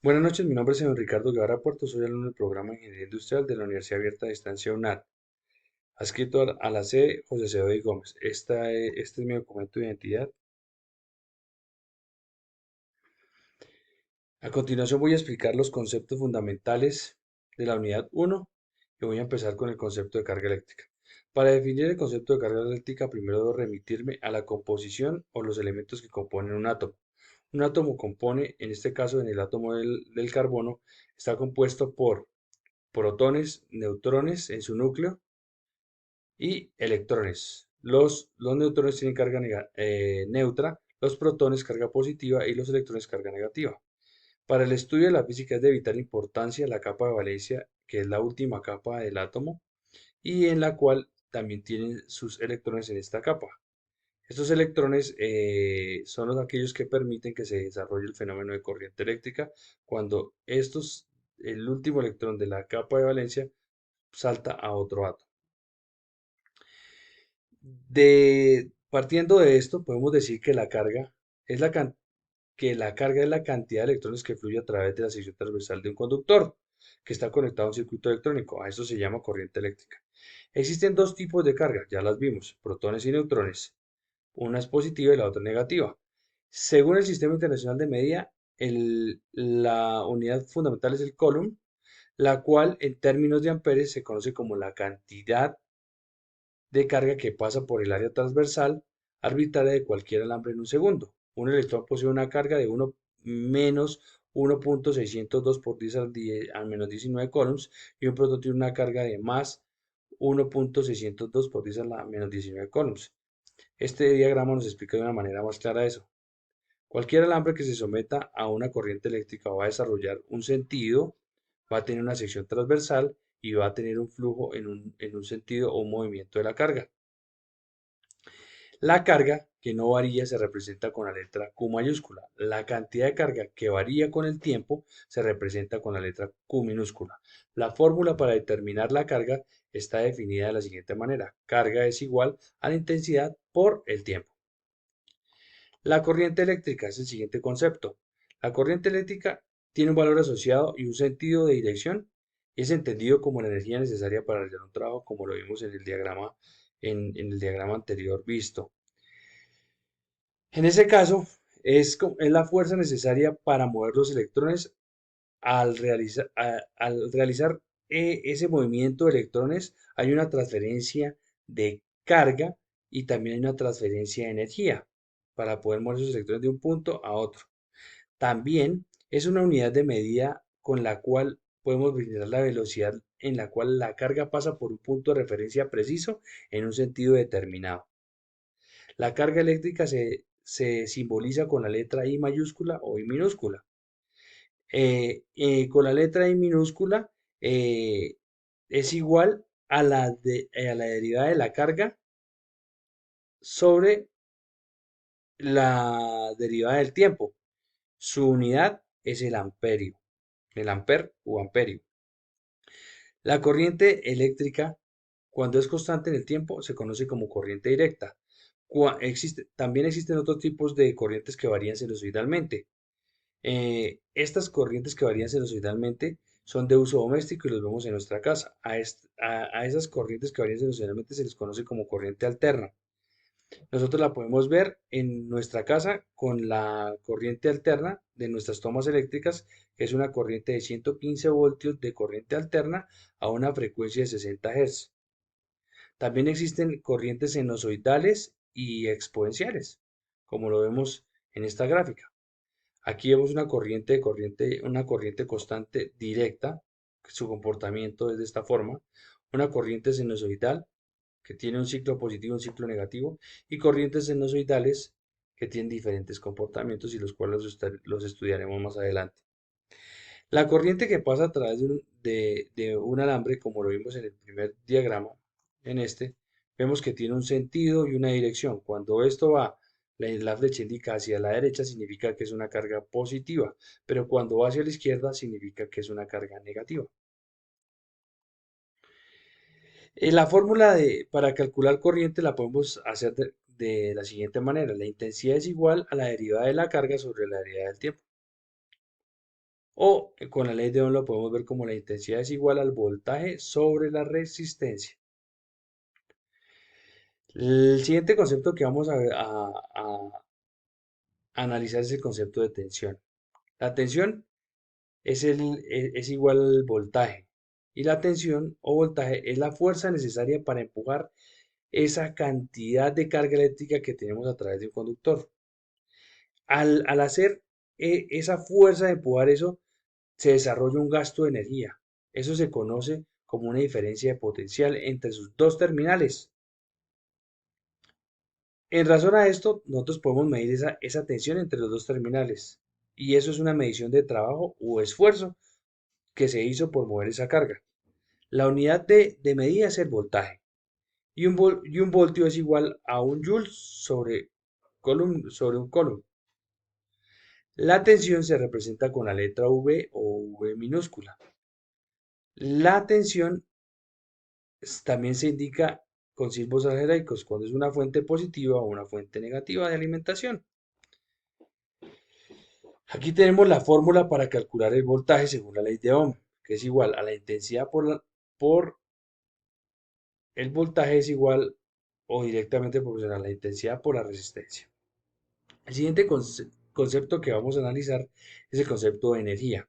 Buenas noches, mi nombre es señor Ricardo Guevara Puerto, soy alumno del programa de Ingeniería Industrial de la Universidad Abierta de Distancia UNAD, adscrito a la sede José Cedro Gómez. Este es mi documento de identidad. A continuación voy a explicar los conceptos fundamentales de la unidad 1 y voy a empezar con el concepto de carga eléctrica. Para definir el concepto de carga eléctrica, primero debo remitirme a la composición o los elementos que componen un átomo. Un átomo compone, en este caso en el átomo del carbono, está compuesto por protones, neutrones en su núcleo y electrones. Los neutrones tienen carga neutra, los protones carga positiva y los electrones carga negativa. Para el estudio de la física es de vital importancia la capa de valencia, que es la última capa del átomo y en la cual también tienen sus electrones en esta capa. Estos electrones son aquellos que permiten que se desarrolle el fenómeno de corriente eléctrica cuando el último electrón de la capa de valencia salta a otro átomo. Partiendo de esto, podemos decir que la carga es la cantidad de electrones que fluye a través de la sección transversal de un conductor que está conectado a un circuito electrónico. A esto se llama corriente eléctrica. Existen dos tipos de carga, ya las vimos, protones y neutrones. Una es positiva y la otra negativa. Según el Sistema Internacional de Medida, la unidad fundamental es el coulomb, la cual en términos de amperes se conoce como la cantidad de carga que pasa por el área transversal arbitraria de cualquier alambre en un segundo. Un electrón posee una carga de 1 menos 1.602 por 10 al menos 19 coulombs y un protón tiene una carga de más 1.602 por 10 a la menos 19 coulombs. Este diagrama nos explica de una manera más clara eso. Cualquier alambre que se someta a una corriente eléctrica va a desarrollar un sentido, va a tener una sección transversal y va a tener un flujo en un sentido o un movimiento de la carga. La carga que no varía se representa con la letra Q mayúscula. La cantidad de carga que varía con el tiempo se representa con la letra Q minúscula. La fórmula para determinar la carga está definida de la siguiente manera. Carga es igual a la intensidad por el tiempo. La corriente eléctrica es el siguiente concepto. La corriente eléctrica tiene un valor asociado y un sentido de dirección. Es entendido como la energía necesaria para realizar un trabajo, como lo vimos en el diagrama anterior visto. En ese caso, es la fuerza necesaria para mover los electrones al realizar ese movimiento de electrones. Hay una transferencia de carga y también hay una transferencia de energía para poder mover esos electrones de un punto a otro. También es una unidad de medida con la cual podemos brindar la velocidad en la cual la carga pasa por un punto de referencia preciso en un sentido determinado. La carga eléctrica se simboliza con la letra I mayúscula o I minúscula. Con la letra I minúscula es igual a la derivada de la carga sobre la derivada del tiempo. Su unidad es el amperio, el amper o amperio. La corriente eléctrica, cuando es constante en el tiempo, se conoce como corriente directa. También existen otros tipos de corrientes que varían sinusoidalmente. Estas corrientes que varían sinusoidalmente son de uso doméstico y los vemos en nuestra casa. A esas corrientes que varían sinusoidalmente se les conoce como corriente alterna. Nosotros la podemos ver en nuestra casa con la corriente alterna de nuestras tomas eléctricas, que es una corriente de 115 voltios de corriente alterna a una frecuencia de 60 Hz. También existen corrientes sinusoidales y exponenciales, como lo vemos en esta gráfica. Aquí vemos una corriente constante directa, su comportamiento es de esta forma, una corriente sinusoidal que tiene un ciclo positivo y un ciclo negativo, y corrientes sinusoidales que tienen diferentes comportamientos y los cuales los estudiaremos más adelante. La corriente que pasa a través de un alambre, como lo vimos en el primer diagrama, vemos que tiene un sentido y una dirección. Cuando esto va, la flecha indica hacia la derecha, significa que es una carga positiva, pero cuando va hacia la izquierda, significa que es una carga negativa. La fórmula para calcular corriente la podemos hacer de la siguiente manera. La intensidad es igual a la derivada de la carga sobre la derivada del tiempo. O con la ley de Ohm lo podemos ver como la intensidad es igual al voltaje sobre la resistencia. El siguiente concepto que vamos a analizar es el concepto de tensión. La tensión es igual al voltaje y la tensión o voltaje es la fuerza necesaria para empujar esa cantidad de carga eléctrica que tenemos a través de un conductor. Al hacer esa fuerza de empujar eso, se desarrolla un gasto de energía. Eso se conoce como una diferencia de potencial entre sus dos terminales. En razón a esto, nosotros podemos medir esa tensión entre los dos terminales. Y eso es una medición de trabajo o esfuerzo que se hizo por mover esa carga. La unidad de medida es el voltaje. Y un voltio es igual a un joule sobre un coulomb. La tensión se representa con la letra V o V minúscula. La tensión también se indica con símbolos algebraicos cuando es una fuente positiva o una fuente negativa de alimentación. Aquí tenemos la fórmula para calcular el voltaje según la ley de Ohm, que es igual a la intensidad por el voltaje es igual o directamente proporcional a la intensidad por la resistencia. El siguiente concepto que vamos a analizar es el concepto de energía.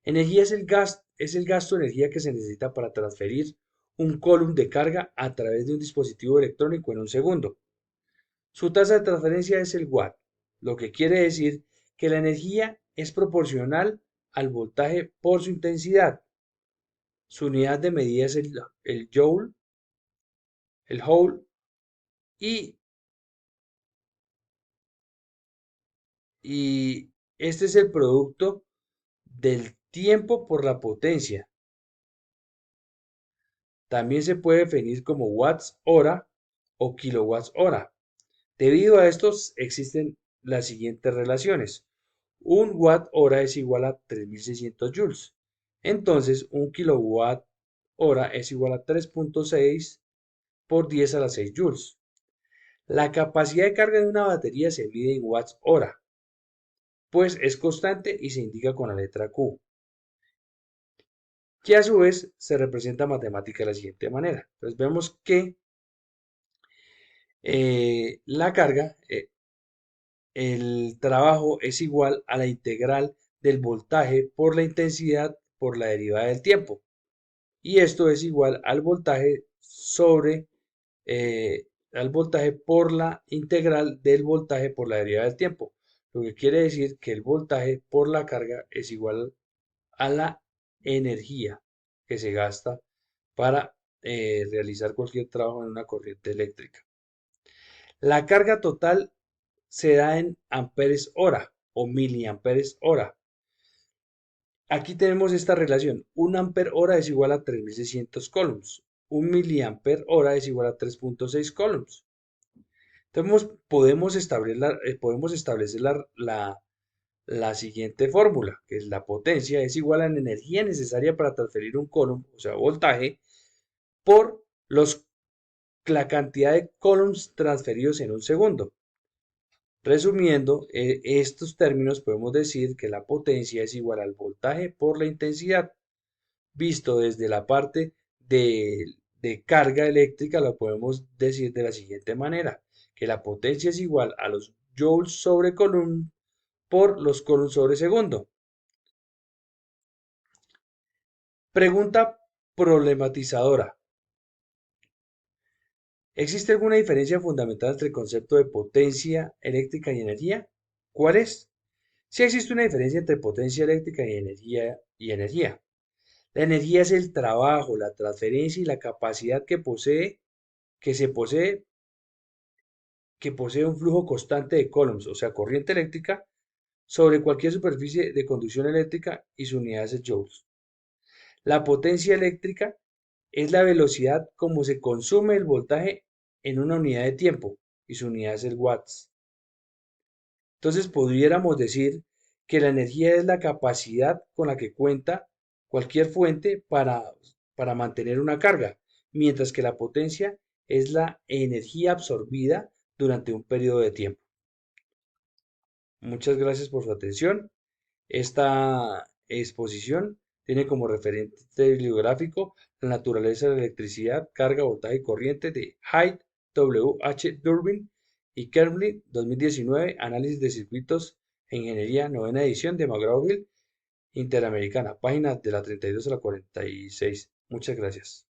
Energía es el gasto de energía que se necesita para transferir un coulomb de carga a través de un dispositivo electrónico en un segundo. Su tasa de transferencia es el watt, lo que quiere decir que la energía es proporcional al voltaje por su intensidad. Su unidad de medida es el joule, el joule, y, y este es el producto del tiempo por la potencia. También se puede definir como watts hora o kilowatts hora. Debido a estos existen las siguientes relaciones. Un watt hora es igual a 3600 joules. Entonces, un kilowatt hora es igual a 3.6 por 10 a la 6 joules. La capacidad de carga de una batería se mide en watts hora, pues es constante y se indica con la letra Q, que a su vez se representa matemática de la siguiente manera. Entonces vemos que la carga, el trabajo es igual a la integral del voltaje por la intensidad por la derivada del tiempo. Y esto es igual al voltaje sobre al voltaje por la integral del voltaje por la derivada del tiempo. Lo que quiere decir que el voltaje por la carga es igual a la energía que se gasta para realizar cualquier trabajo en una corriente eléctrica. La carga total se da en amperes hora o miliamperes hora. Aquí tenemos esta relación. Un amper hora es igual a 3600 coulombs. Un miliamper hora es igual a 3.6 coulombs. Entonces podemos establecer la siguiente fórmula, que es la potencia es igual a la energía necesaria para transferir un coulomb, o sea, voltaje, por la cantidad de coulombs transferidos en un segundo. Resumiendo estos términos, podemos decir que la potencia es igual al voltaje por la intensidad. Visto desde la parte de carga eléctrica, lo podemos decir de la siguiente manera, que la potencia es igual a los joules sobre coulomb por los coulombs sobre segundo. Pregunta problematizadora. ¿Existe alguna diferencia fundamental entre el concepto de potencia eléctrica y energía? ¿Cuál es? Sí existe una diferencia entre potencia eléctrica y energía. La energía es el trabajo, la transferencia y la capacidad que se posee, que posee un flujo constante de coulombs, o sea, corriente eléctrica, sobre cualquier superficie de conducción eléctrica y su unidad es joules. La potencia eléctrica es la velocidad como se consume el voltaje en una unidad de tiempo y su unidad es el watts. Entonces pudiéramos decir que la energía es la capacidad con la que cuenta cualquier fuente para mantener una carga, mientras que la potencia es la energía absorbida durante un periodo de tiempo. Muchas gracias por su atención. Esta, exposición tiene como referente bibliográfico la naturaleza de la electricidad, carga, voltaje y corriente de Hyde, W. H. Durbin y Kermlin, 2019, Análisis de circuitos e ingeniería, novena edición de McGraw-Hill Interamericana, páginas de la 32 a la 46. Muchas gracias.